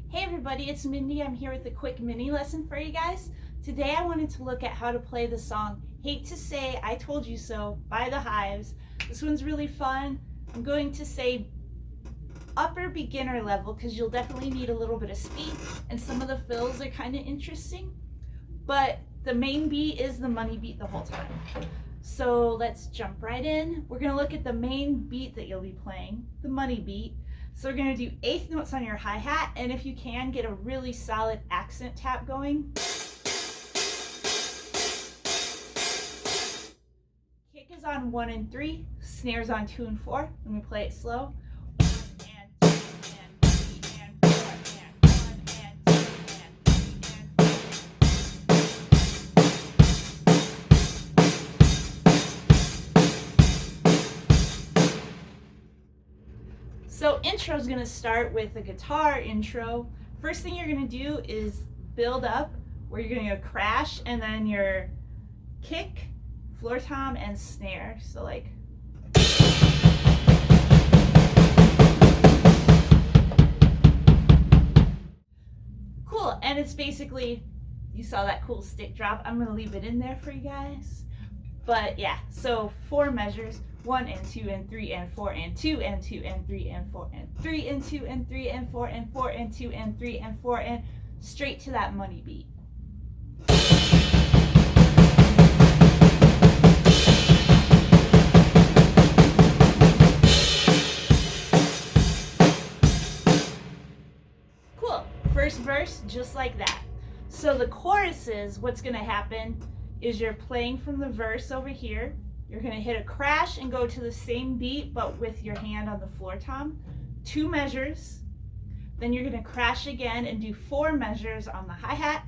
Hey everybody, it's Mindy. I'm here with a quick mini lesson for you guys. Today I wanted to look at how to play the song Hate to Say I Told You So by the Hives. This one's really fun. I'm going to say upper beginner level because you'll definitely need a little bit of speed and some of the fills are kind of interesting. But the main beat is the money beat the whole time. So let's jump right in. We're going to look at the main beat that you'll be playing, the money beat. So we're going to do eighth notes on your hi-hat, and if you can, get a really solid accent tap going. Kick is on 1 and 3, snares on 2 and 4, and we play it slow. 1 and 2 and 3 and 4 and 1 and 2 and 3 and 4. So intro is going to start with a guitar intro. First thing you're going to do is build up where you're going to crash and then your kick, floor tom, and snare. So like cool. And it's basically, you saw that cool stick drop. I'm going to leave it in there for you guys. But yeah, so 4 measures. 1 and 2 and 3 and 4 and 2 and 2 and 3 and 4 and 3 and 2 and 3 and 4 and 4 and 2 and 3 and 4 and straight to that money beat. Cool. First verse, just like that. So the chorus is, what's going to happen is you're playing from the verse over here. You're going to hit a crash and go to the same beat, but with your hand on the floor tom. 2 measures. Then you're going to crash again and do 4 measures on the hi-hat.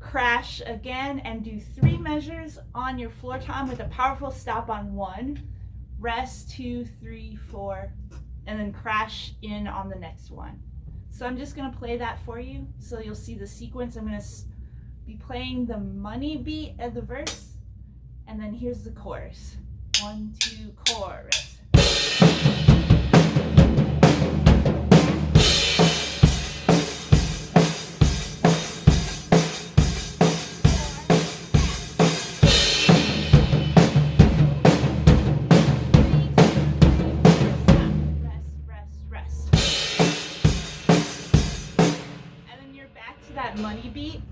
Crash again and do 3 measures on your floor tom with a powerful stop on 1. Rest, 2, 3, 4, and then crash in on the next one. So I'm just going to play that for you so you'll see the sequence. I'm going to be playing the money beat of the verse. And then here's the chorus. 1, 2, chorus. Rest. And then you're back to that money beat.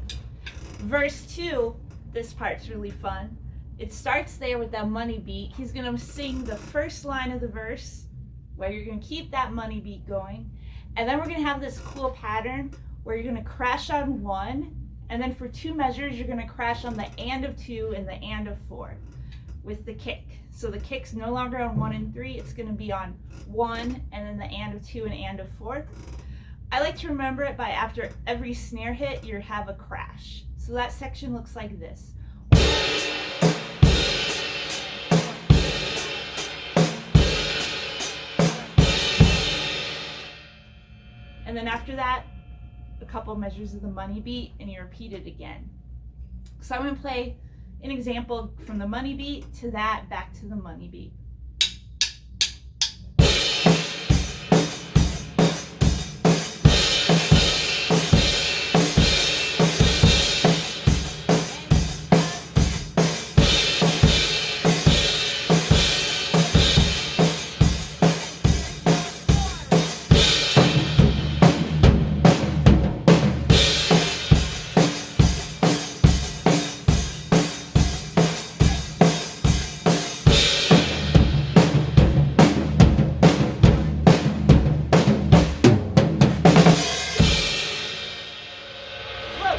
Verse 2, this part's really fun. It starts there with that money beat. He's going to sing the first line of the verse where you're going to keep that money beat going. And then we're going to have this cool pattern where you're going to crash on 1. And then for 2 measures, you're going to crash on the and of 2 and the and of 4 with the kick. So the kick's no longer on 1 and 3. It's going to be on 1 and then the and of 2 and of 4. I like to remember it by after every snare hit, you have a crash. So that section looks like this. And then after that, a couple measures of the money beat, and you repeat it again. So I'm going to play an example from the money beat to that, back to the money beat.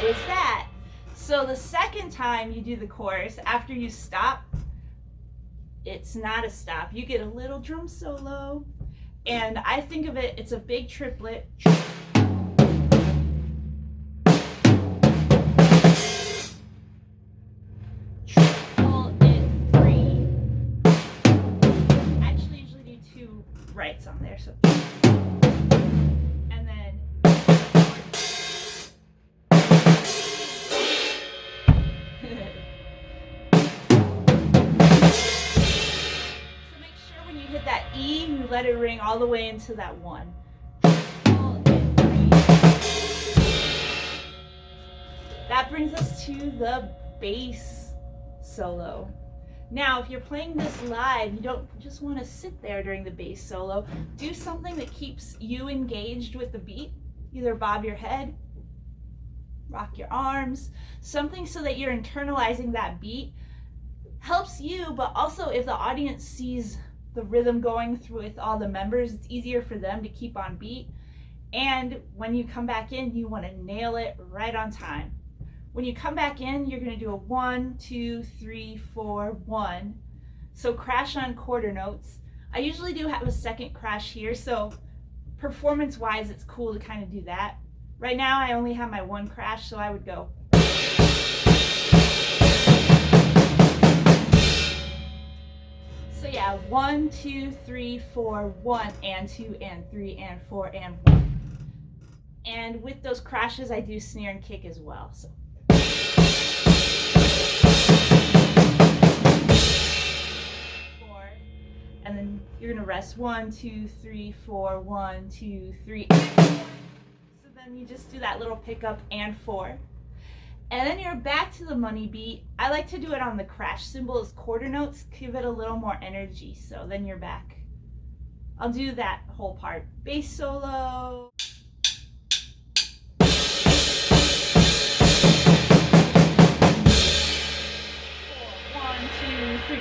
Was that? So the second time you do the chorus, after you stop, it's not a stop. You get a little drum solo, and I think of it, it's a big triplet. Triple in 3. I actually usually do 2 rights on there, so. And then that E, you let it ring all the way into that 1. to the bass solo. Now, if you're playing this live, you don't just want to sit there during the bass solo. Do something that keeps you engaged with the beat. Either bob your head, rock your arms, something so that you're internalizing that beat. Helps you, but also if the audience sees the rhythm going through with all the members, it's easier for them to keep on beat. And when you come back in, you want to nail it right on time. When you come back in, you're going to do a 1, 2, 3, 4, 1. So crash on quarter notes. I usually do have a second crash here, so performance-wise, it's cool to kind of do that. Right now, I only have my one crash, so I would go. So yeah, 1, 2, 3, 4, 1, and 2, and 3, and 4, and 1. And with those crashes, I do snare and kick as well. So. And then you're gonna rest 1, 2, 3, 4, 1, 2, 3. So then you just do that little pickup and 4. And then you're back to the money beat. I like to do it on the crash cymbal as quarter notes, give it a little more energy. So then you're back. I'll do that whole part. Bass solo. 1, 2, 3.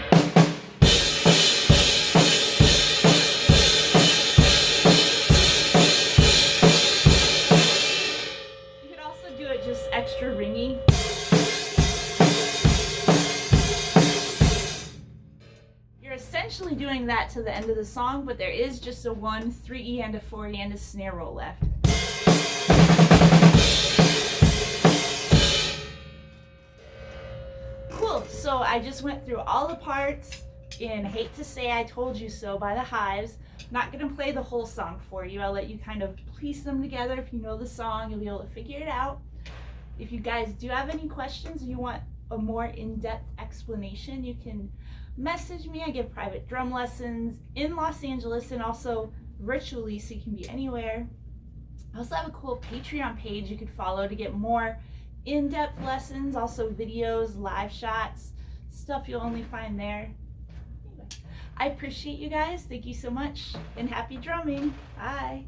Just extra ringy. You're essentially doing that to the end of the song, but there is just a 1, 3E and a 4E and a snare roll left. Cool, so I just went through all the parts in Hate to Say I Told You So by the Hives. Not gonna play the whole song for you. I'll let you kind of piece them together. If you know the song, you'll be able to figure it out. If you guys do have any questions or you want a more in-depth explanation, you can message me. I give private drum lessons in Los Angeles and also virtually, so you can be anywhere. I also have a cool Patreon page you could follow to get more in-depth lessons, also videos, live shots, stuff you'll only find there. Anyway, I appreciate you guys. Thank you so much and happy drumming. Bye.